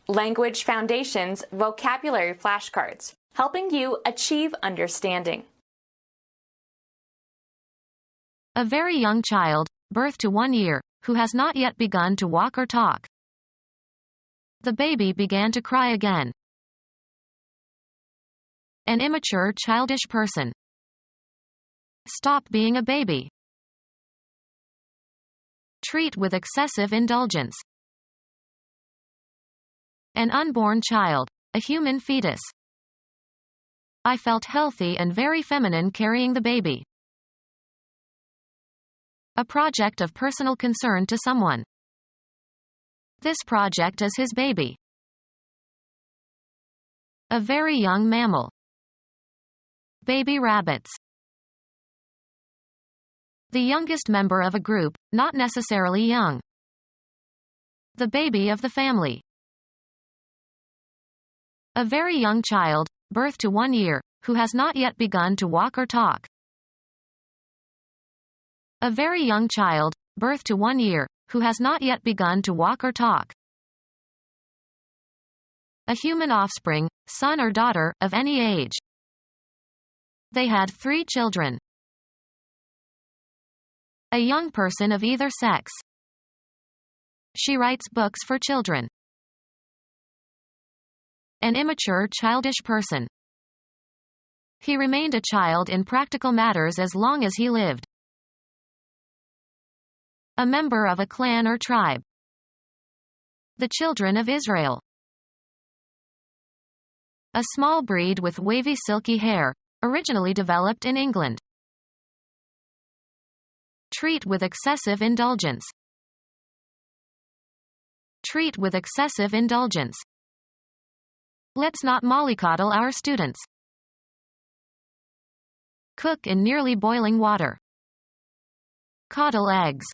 Language Foundations Vocabulary Flashcards, helping you achieve understanding. A very young child, birth to 1 year, who has not yet begun to walk or talk. The baby began to cry again. An immature, childish person. Stop being a baby. Treat with excessive indulgence. An unborn child, a human fetus. I felt healthy and very feminine carrying the baby. A project of personal concern to someone. This project is his baby. A very young mammal. Baby rabbits. The youngest member of a group, not necessarily young. The baby of the family. A very young child, birth to 1 year, who has not yet begun to walk or talk. A very young child, birth to 1 year, who has not yet begun to walk or talk. A human offspring, son or daughter, of any age. They had 3 children. A young person of either sex. She writes books for children. An immature, childish person. He remained a child in practical matters as long as he lived. A member of a clan or tribe. The children of Israel. A small breed with wavy silky hair, originally developed in England. Treat with excessive indulgence. Treat with excessive indulgence. Let's not mollycoddle our students. Cook in nearly boiling water. Coddle eggs.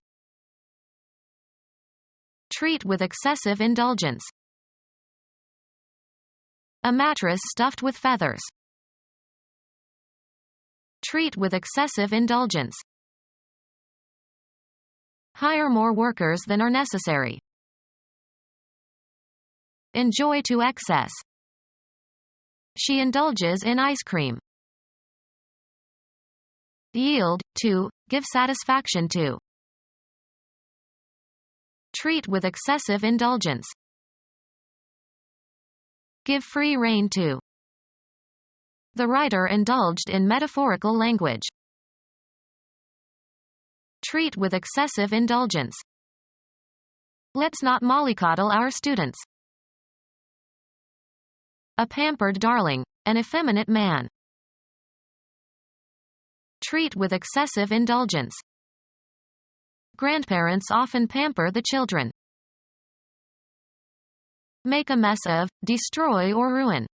Treat with excessive indulgence. A mattress stuffed with feathers. Treat with excessive indulgence. Hire more workers than are necessary. Enjoy to excess. She indulges in ice cream. Yield to, give satisfaction to. Treat with excessive indulgence. Give free rein to. The writer indulged in metaphorical language. Treat with excessive indulgence. Let's not mollycoddle our students. A pampered darling, an effeminate man. Treat with excessive indulgence. Grandparents often pamper the children. Make a mess of, destroy or ruin.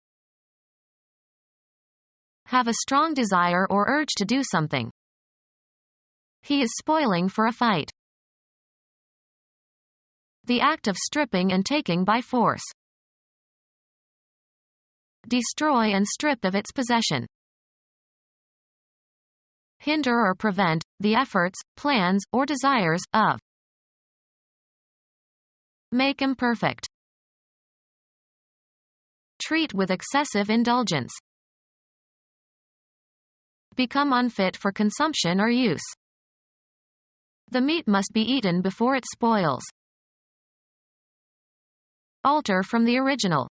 Have a strong desire or urge to do something. He is spoiling for a fight. The act of stripping and taking by force. Destroy and strip of its possession. Hinder or prevent, the efforts, plans, or desires, of. Make imperfect. Treat with excessive indulgence. Become unfit for consumption or use. The meat must be eaten before it spoils. Alter from the original.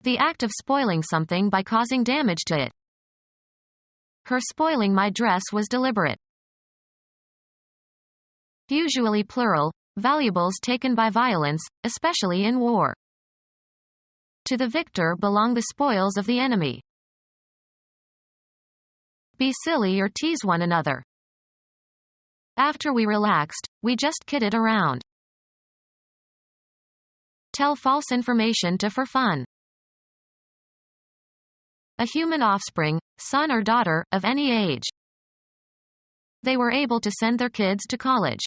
The act of spoiling something by causing damage to it. Her spoiling my dress was deliberate. Usually plural, valuables taken by violence, especially in war. To the victor belong the spoils of the enemy. Be silly or tease one another. After we relaxed, we just kidded around. Tell false information to for fun. A human offspring, son or daughter, of any age. They were able to send their kids to college.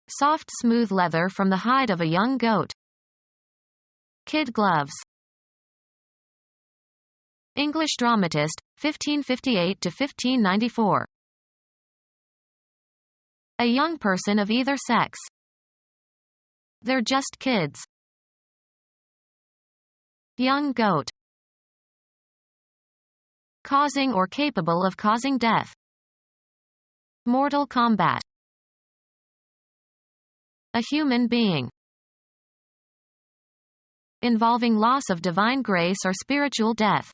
Soft, smooth leather from the hide of a young goat. Kid gloves. English dramatist, 1558 to 1594. A young person of either sex. They're just kids. Young goat. Causing or capable of causing death. Mortal combat. A human being. Involving loss of divine grace or spiritual death.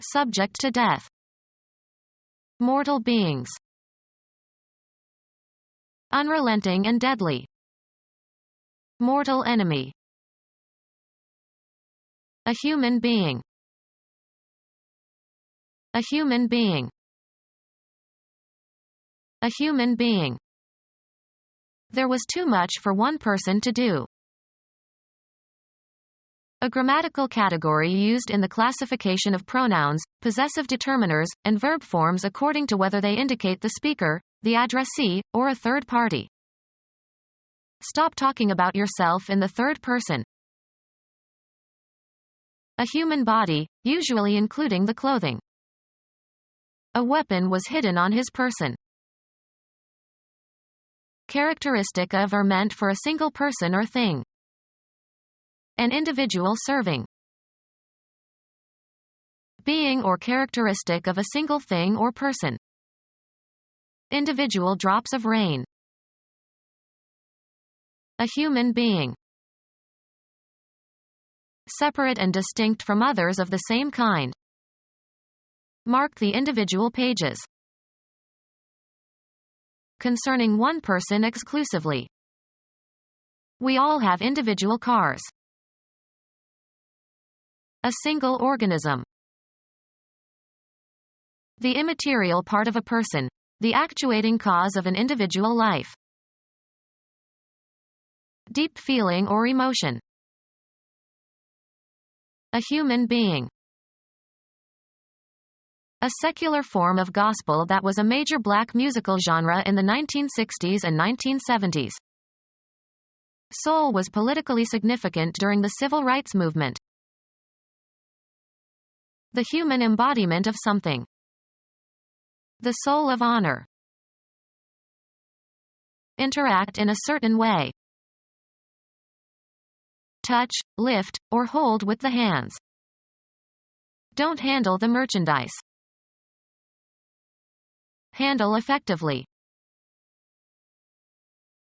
Subject to death. Mortal beings. Unrelenting and deadly. Mortal enemy. A human being. A human being. A human being. There was too much for one person to do. A grammatical category used in the classification of pronouns, possessive determiners, and verb forms according to whether they indicate the speaker, the addressee, or a third party. Stop talking about yourself in the third person. A human body, usually including the clothing. A weapon was hidden on his person. Characteristic of or meant for a single person or thing. An individual serving. Being or characteristic of a single thing or person. Individual drops of rain. A human being. Separate and distinct from others of the same kind. Mark the individual pages. Concerning one person exclusively. We all have individual cars. A single organism. The immaterial part of a person, the actuating cause of an individual life. Deep feeling or emotion. A human being. A secular form of gospel that was a major black musical genre in the 1960s and 1970s. Soul was politically significant during the civil rights movement. The human embodiment of something. The soul of honor. Interact in a certain way. Touch, lift, or hold with the hands. Don't handle the merchandise. Handle effectively.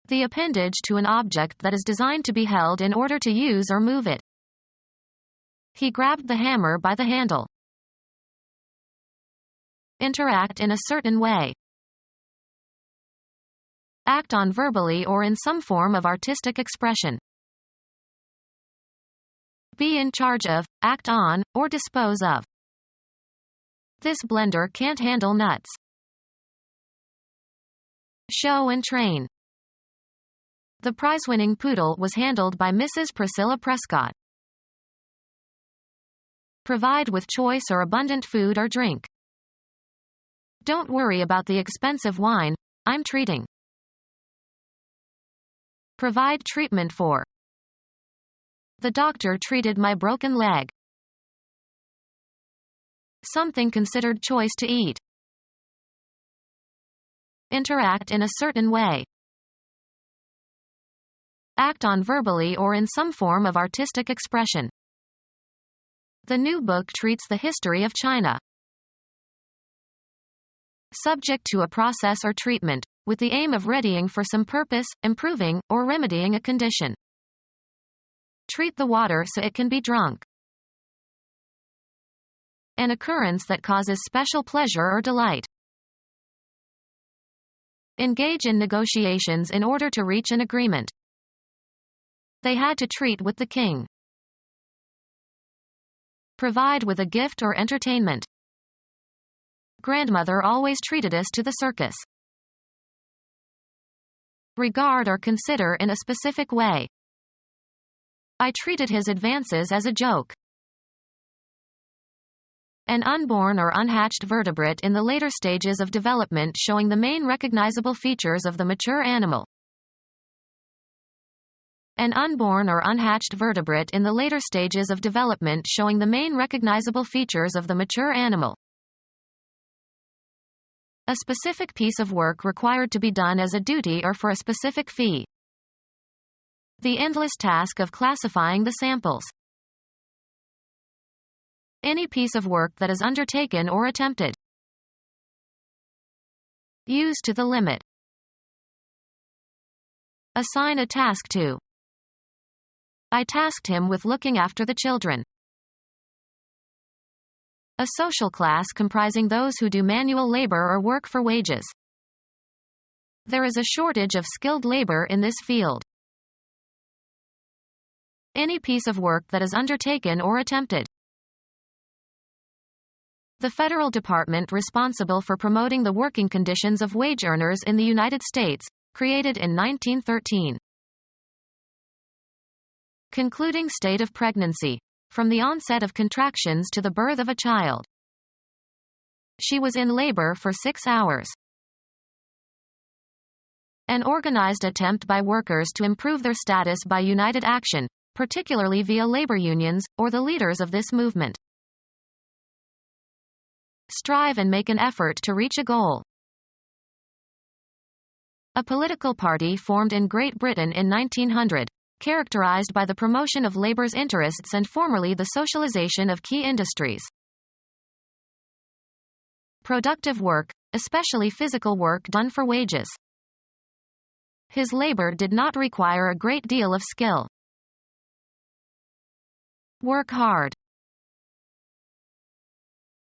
The appendage to an object that is designed to be held in order to use or move it. He grabbed the hammer by the handle. Interact in a certain way. Act on verbally or in some form of artistic expression. Be in charge of, act on, or dispose of. This blender can't handle nuts. Show and train. The prize-winning poodle was handled by Mrs. Priscilla Prescott. Provide with choice or abundant food or drink. Don't worry about the expensive wine, I'm treating. Provide treatment for. The doctor treated my broken leg. Something considered choice to eat. Interact in a certain way. Act on verbally or in some form of artistic expression. The new book treats the history of China. Subject to a process or treatment, with the aim of readying for some purpose, improving, or remedying a condition. Treat the water so it can be drunk. An occurrence that causes special pleasure or delight. Engage in negotiations in order to reach an agreement. They had to treat with the king. Provide with a gift or entertainment. Grandmother always treated us to the circus. Regard or consider in a specific way. I treated his advances as a joke. An unborn or unhatched vertebrate in the later stages of development showing the main recognizable features of the mature animal. An unborn or unhatched vertebrate in the later stages of development showing the main recognizable features of the mature animal. A specific piece of work required to be done as a duty or for a specific fee. The endless task of classifying the samples. Any piece of work that is undertaken or attempted. Use to the limit. Assign a task to. I tasked him with looking after the children. A social class comprising those who do manual labor or work for wages. There is a shortage of skilled labor in this field. Any piece of work that is undertaken or attempted. The federal department responsible for promoting the working conditions of wage earners in the United States, created in 1913. Concluding state of pregnancy. From the onset of contractions to the birth of a child. She was in labor for 6 hours. An organized attempt by workers to improve their status by united action, particularly via labor unions, or the leaders of this movement. Strive and make an effort to reach a goal. A political party formed in Great Britain in 1900. Characterized by the promotion of labor's interests and formerly the socialization of key industries. Productive work, especially physical work done for wages. His labor did not require a great deal of skill. Work hard.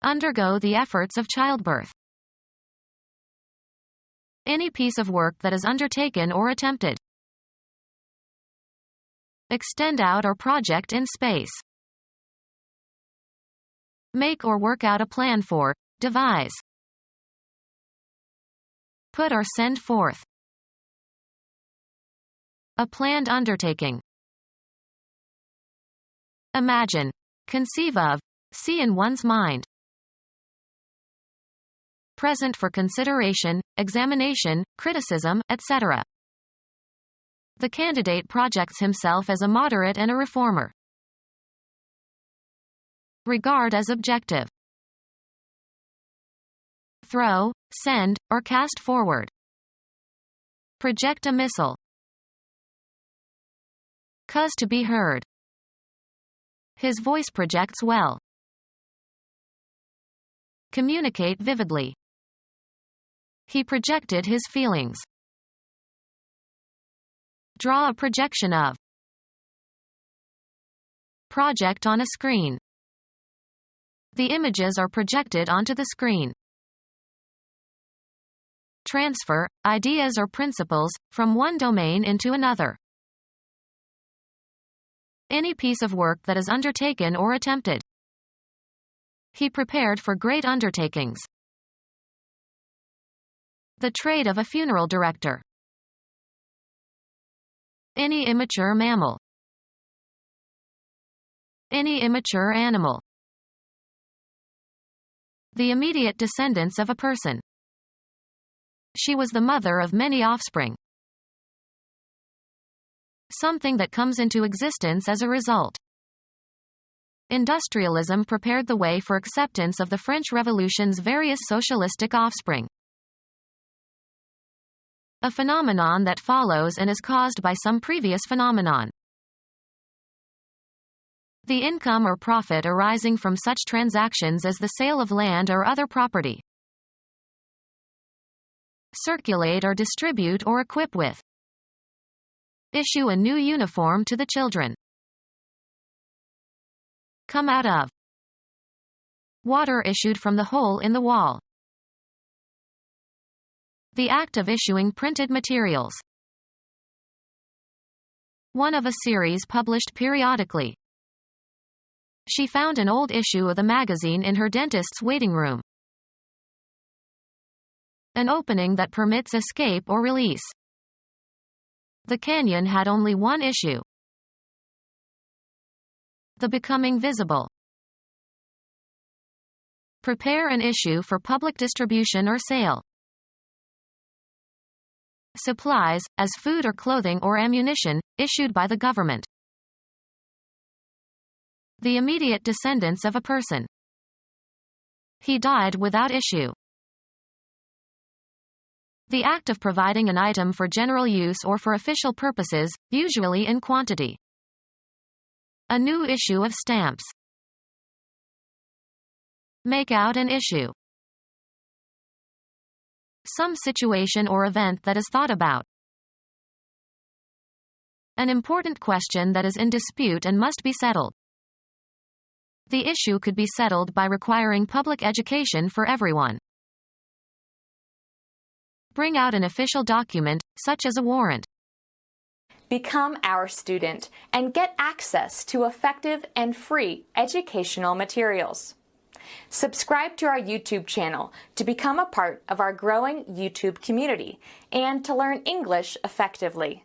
Undergo the efforts of childbirth. Any piece of work that is undertaken or attempted. Extend out or project in space. Make or work out a plan for, devise. Put or send forth. A planned undertaking. Imagine. Conceive of. See in one's mind. Present for consideration, examination, criticism, etc. The candidate projects himself as a moderate and a reformer. Regard as objective. Throw, send, or cast forward. Project a missile. Cause to be heard. His voice projects well. Communicate vividly. He projected his feelings. Draw a projection of. Project on a screen. The images are projected onto the screen. Transfer, ideas or principles, from one domain into another. Any piece of work that is undertaken or attempted. He prepared for great undertakings. The trade of a funeral director. Any immature mammal. Any immature animal. The immediate descendants of a person. She was the mother of many offspring. Something that comes into existence as a result. Industrialism prepared the way for acceptance of the French Revolution's various socialistic offspring. A phenomenon that follows and is caused by some previous phenomenon. The income or profit arising from such transactions as the sale of land or other property. Circulate or distribute or equip with. Issue a new uniform to the children. Come out of. Water issued from the hole in the wall. The act of issuing printed materials. One of a series published periodically. She found an old issue of the magazine in her dentist's waiting room. An opening that permits escape or release. The canyon had only one issue. The becoming visible. Prepare an issue for public distribution or sale. Supplies, as food or clothing or ammunition, issued by the government. The immediate descendants of a person. He died without issue. The act of providing an item for general use or for official purposes, usually in quantity. A new issue of stamps. Make out an issue. Some situation or event that is thought about. An important question that is in dispute and must be settled. The issue could be settled by requiring public education for everyone. Bring out an official document, such as a warrant. Become our student and get access to effective and free educational materials. Subscribe to our YouTube channel to become a part of our growing YouTube community and to learn English effectively.